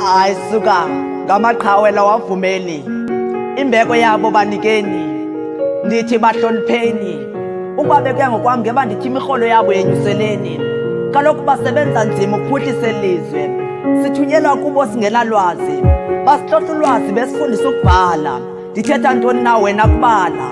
Hayi suka ngamaqhawe lawavumeli, imbeko yabo banikeni, ndithi bahlonipheni. Ukuba bekuya ngokwami ngeba ndithi imirholo yabo yenyuseleni. Kaloku basebenza nzima ukuphuhlisa ilizwe, sithunyelwa kubo singenalwazi, basihlohla ulwazi besifundisa ukubhala. Ndithetha ntoni na wena kubala,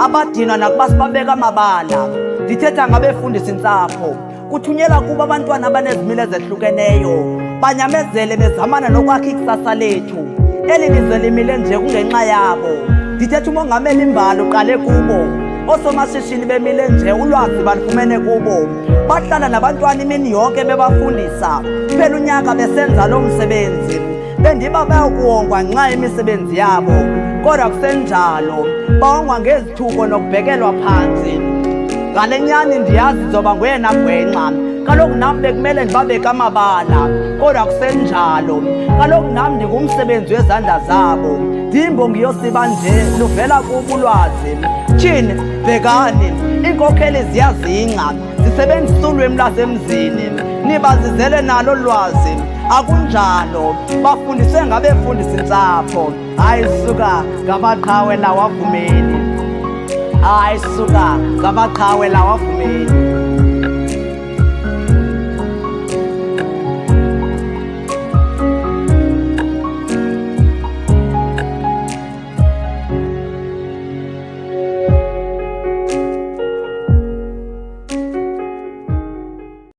abadinwa nakuba sibabeka amabala. Ndithetha ngabefundisa intsapho, kuthunyelwa kubo abantwana abanezimilo ezehlukeneyo, banyamezele bezamana nokwakha ikusasa lethu. Eli lizwe limile nje kungenxa yabo. Ndithetha umongameli imbali uqale kubo, osomashishini bemile nje ulwazi balufumene kubo. Bahlala nabantwana imini yonke bebafundisa, phela unyaka besenza lo msebenzi. Bendiba bayakuwongwa ngenxa yemisebenzi yabo, kodwa kusenjalo bawongwa ngezithuko nokubhekelwa phansi. Ngale nyani ndiyazi zoba nguyena gwenxa, kaloku nam bekumele ndibabeke amabala, kodwa kusenjalo. Kaloku nam ndingumsebenzi wezandla zabo, ndiyimbongi yosiba nje luvela kubo ulwazi. Tyhini, bhekani, iinkokheli ziyazingca, zisebenzisa ulwimi lwasemzini, nibazizele nalo lwazi. Akunjalo, bafundise ngabefundisa intsapho. Hayi suka ngamaqhawe lawavumeli, hayi suka ngamaqhawe lawavumeli.